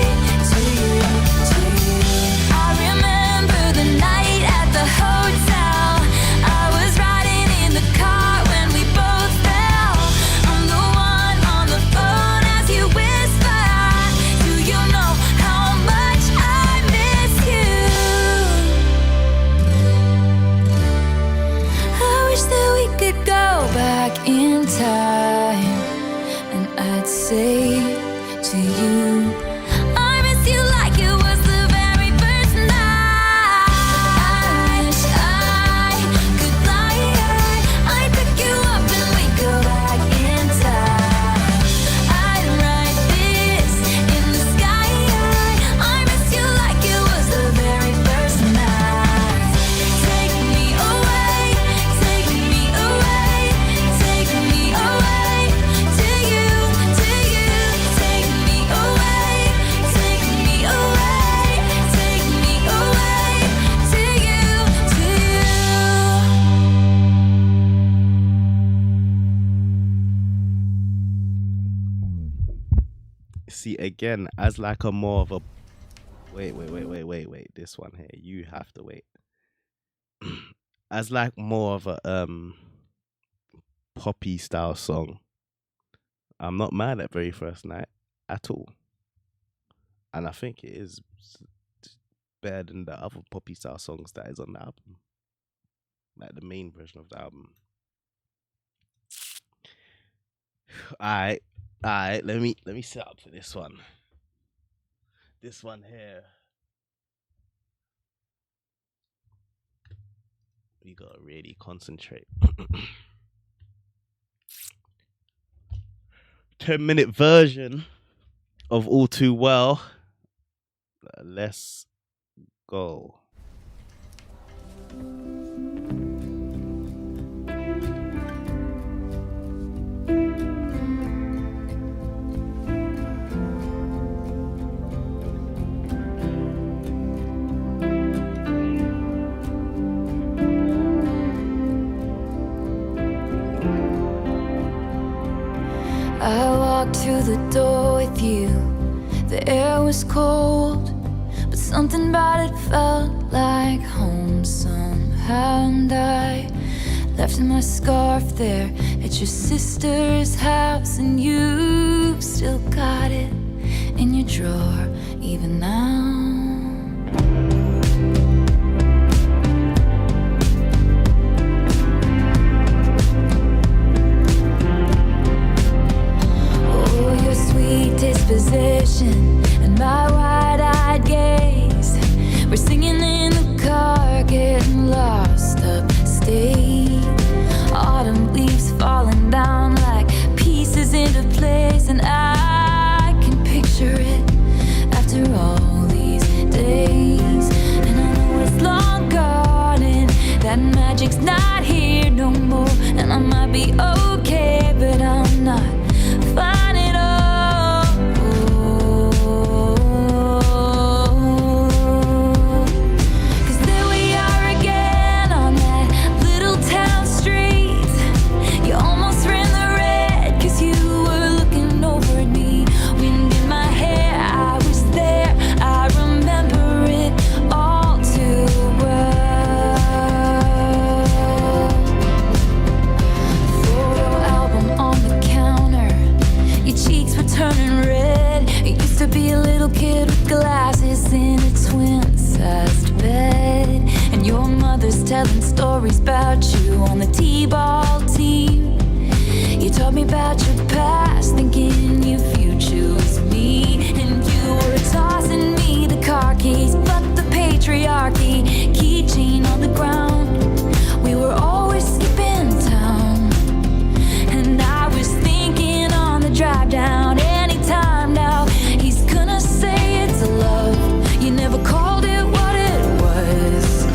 to you, to you. I remember the night at the hotel. I was riding in the car when we both fell. I'm the one on the phone as you whisper. Do you know how much I miss you? I wish that we could go back in time, and I'd say to you, I miss you like it was the very first night. I wish I could fly. I'd pick you up and we'd go back in time. I'd write this in the sky. I miss you like it was the very first night. Take me away, take me away, take me away to you, to you. Take me away, take me away, take me away to you, to you. See, again, as like a more of a wait. This one here, you have to wait. As like more of a poppy style song, I'm not mad at Very First Night at all. And I think it is better than the other poppy style songs that is on the album. Like the main version of the album. Alright, let me set up for this one. This one here. We gotta really concentrate. 10-minute version of All Too Well. Let's go. I walked to the door with you. The air was cold, but something about it felt like home somehow. And I left my scarf there at your sister's house, and you still got it in your drawer even now. Disposition and my wide-eyed gaze. We're singing in the car, getting lost upstate. Autumn leaves falling down like pieces into place, and I can picture it after all these about your past, thinking you chose me. And you were tossing me the car keys, but the patriarchy, keychain on the ground. We were always skipping town, and I was thinking on the drive down, anytime now he's gonna say it's a love. You never called it what it was,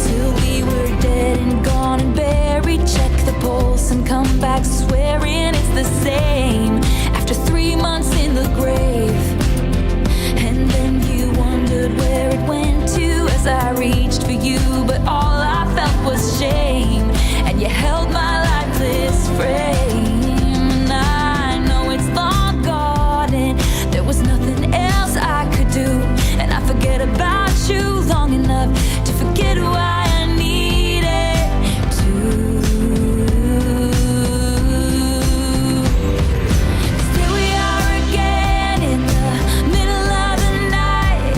till we were dead and gone and buried. Check the pulse and come back swearing it's the same, after 3 months in the grave. And then you wondered where it went to as I reached for you, but all I felt was shame, and you held my lifeless frame. And I know it's long gone and there was nothing else I could do, and I forget about you long enough to forget why I needed to. Still we are again in the middle of the night.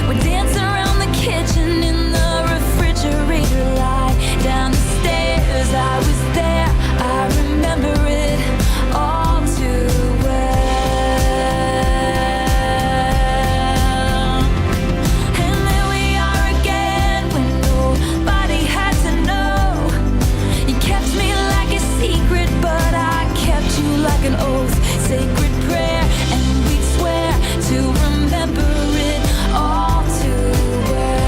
We dance around the kitchen in the refrigerator light. Down the stairs, I was there, I remember it all too well. And there we are again when nobody had to know. You kept me like a secret, but I kept you like an oath. Sacred prayer, and we'd swear to remember it all too well.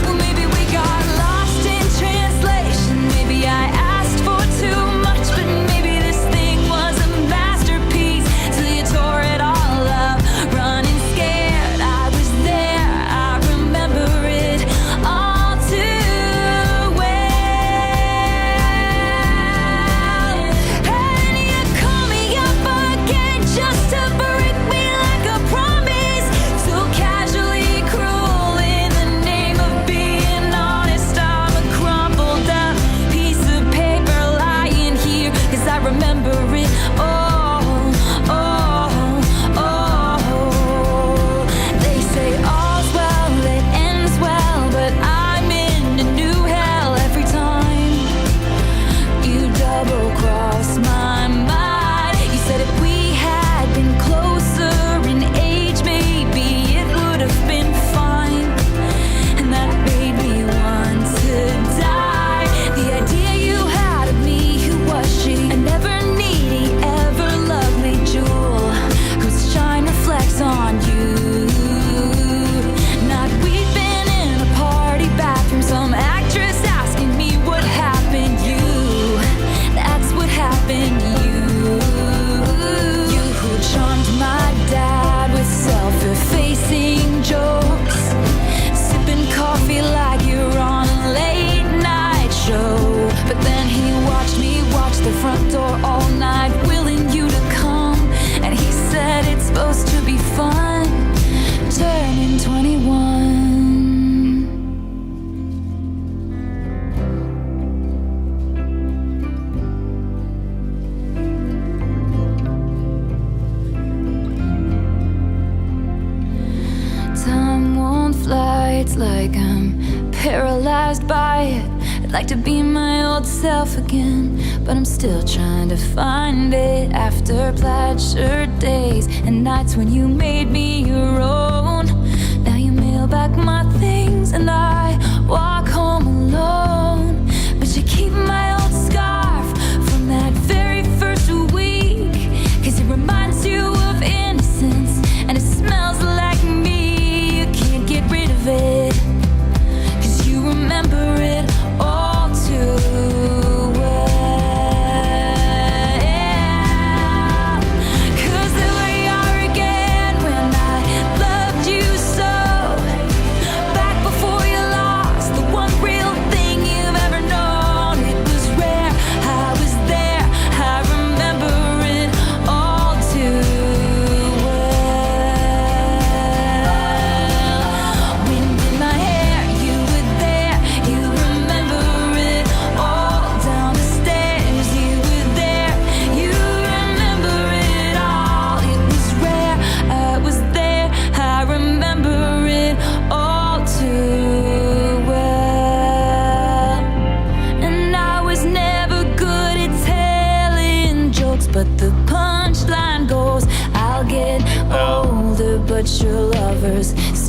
Well, maybe we got lost in translation. Maybe I asked for too much, but maybe this thing was a masterpiece till you tore it all up. Running scared, I was there, I remember it all too well. And you call me up again just to break me like a promise, so casually cruel in the name of being honest. I'm a crumpled up piece of paper lying here, 'cause I remember it all, oh, oh. They say all's well that ends well, but I'm in a new hell every time you double cross my mind. You said if we had been closer in age, maybe it would have been fine, and that made me want to die. The idea you had of me, who was she? A never needy, ever lovely jewel whose shine reflects on you. Not we've been in a party bathroom, some actress asking me what happened. You, that's what happened. You who charmed my dad with self-effacing jokes, sipping coffee like you're on a late night show. But then he watched me watch the front door all night, willing you to come, and he said it's supposed to be fun, turning 21. Time won't fly, it's like I'm paralyzed by it. I'd like to be my old self again, but I'm still trying to find it. After plaid shirt days and nights when you made me your own, now you mail back my things and I walk home alone. But you keep my old scarf from that very first week, 'cause it reminds you of innocence and it smells like me. You can't get rid of it, 'cause you remember it all too well. 'Cause there we are again when I love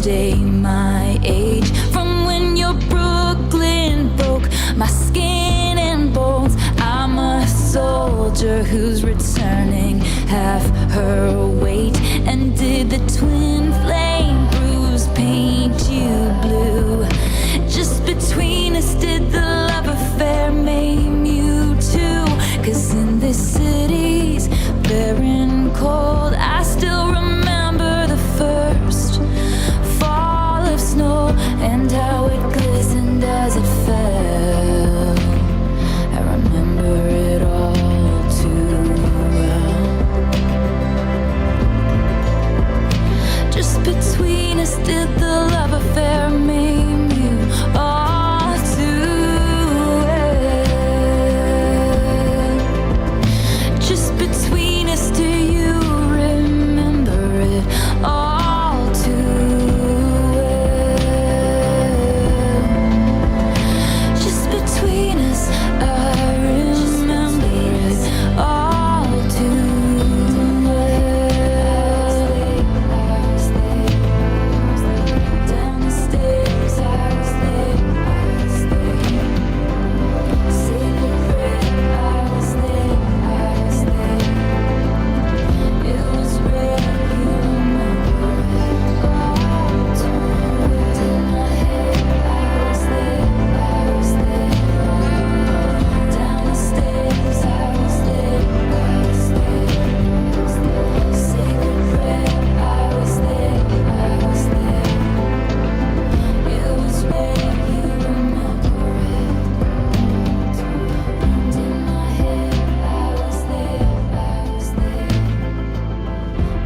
stay my age. From when your Brooklyn broke my skin and bones, I'm a soldier who's returning half her weight. And did the twin flame bruise paint you blue? Just between us, did the love affair maim you too? 'Cause in this city's barren cold, I still remember the first fall of snow and how it glistened as it fell. I remember it all too well. Just between us, did the love affair maim you all too well? Just between us, do you remember it all too well? Just between us, I remember it all too well. Down the stairs, I was there, Secret prayer, I was there, It was real, you remember it all too well. In my head, I was there, Down the stairs, I was there, Secret prayer, I was there, It was real, you remember it. And in my head, I was there,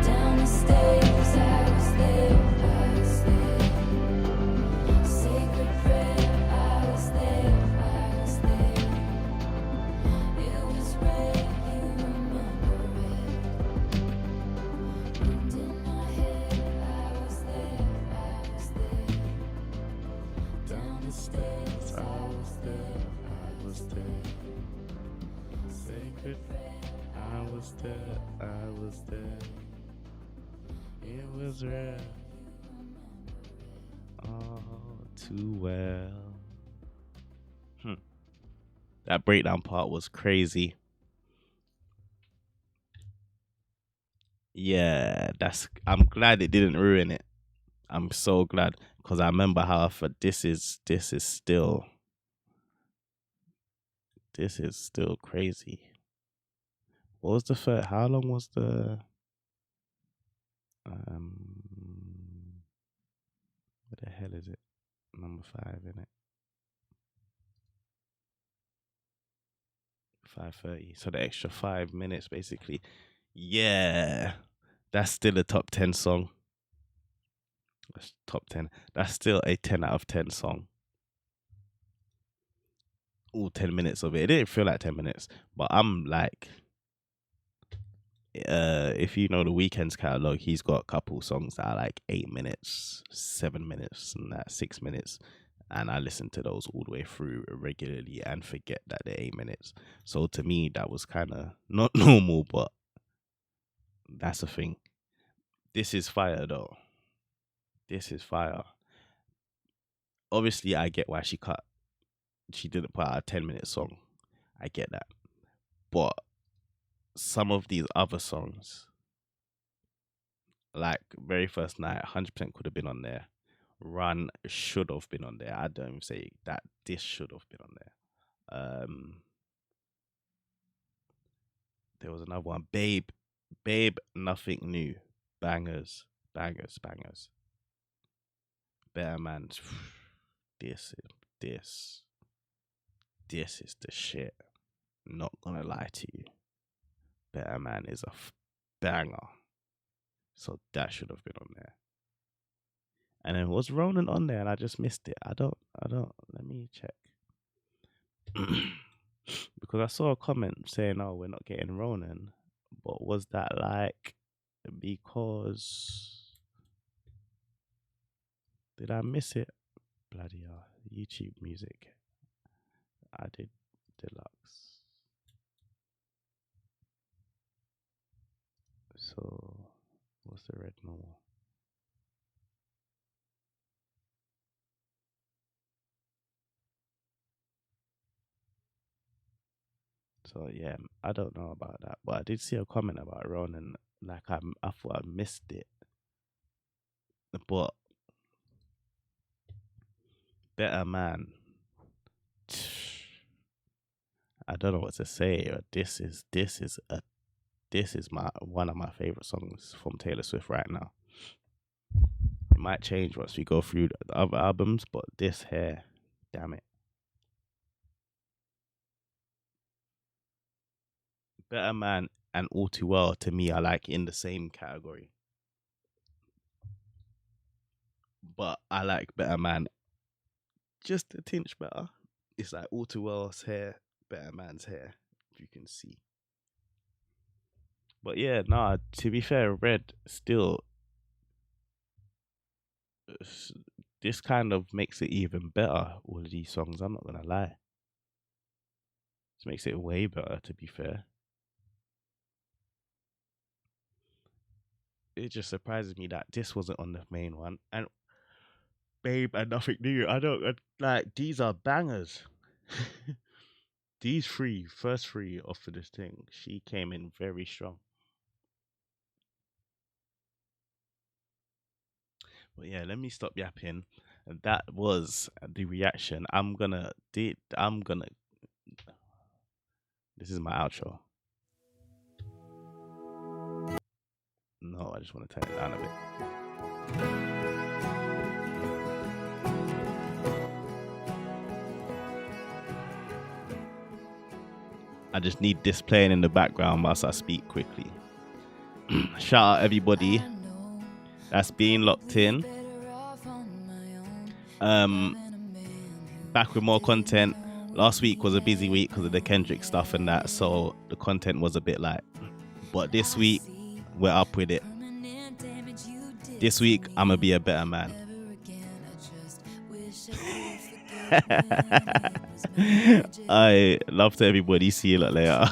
Down the stairs, I was there, Sacred prayer, I was there, It was real, you remember it. And in my head, I was there, Down the stairs, I was there, Sacred, I was there, It was real. All too well. That breakdown part was crazy. Yeah, I'm glad it didn't ruin it. I'm so glad, because I remember how I thought this is still crazy. What was the first? How long was the what the hell is it? Number 5, innit? 5:30. So the extra 5 minutes, basically. Yeah, that's still a top 10 song. That's top 10. That's still a 10 out of 10 song. All 10 minutes of it. It didn't feel like 10 minutes, but I'm like, if you know the Weeknd's catalog, he's got a couple songs that are like 8 minutes, 7 minutes, and that 6 minutes. And I listen to those all the way through regularly and forget that they're 8 minutes. So to me, that was kind of not normal, but that's a thing. This is fire though. This is fire. Obviously, I get why she didn't put out a 10-minute song. I get that. But some of these other songs, like Very First Night, 100% could have been on there. Run should have been on there. I don't even say that this should have been on there. There was another one. Babe, Nothing New. Bangers. Better Man. This is the shit. Not gonna lie to you. Better Man is a banger. So that should have been on there. And then was Ronan on there and I just missed it? I don't, let me check. Because I saw a comment saying, oh, we're not getting Ronan. But was that like because, did I miss it? Bloody hell, YouTube music. I did deluxe. So, what's the red normal? So yeah, I don't know about that, but I did see a comment about Ronan. Like I thought I missed it, but Better Man. I don't know what to say. This is my one of my favorite songs from Taylor Swift right now. It might change once we go through the other albums, but this here, damn it. Better Man and All Too Well to me are like in the same category. But I like Better Man just a tinge better. It's like All Too Well's hair, Better Man's hair, if you can see. But yeah, nah, to be fair, Red still, this kind of makes it even better, all of these songs, I'm not gonna lie. This makes it way better, to be fair. It just surprises me that this wasn't on the main one. And Babe and Nothing New, like, these are bangers. These first three off of this thing, she came in very strong. But yeah, let me stop yapping. That was the reaction. This is my outro. No, I just want to turn it down a bit. I just need this playing in the background whilst I speak quickly. Shout out everybody that's being locked in. Back with more content. Last week was a busy week because of the Kendrick stuff and that, so the content was a bit light. But this week, we're up with it. This week, I'm gonna be a better man. I love to everybody. See you later.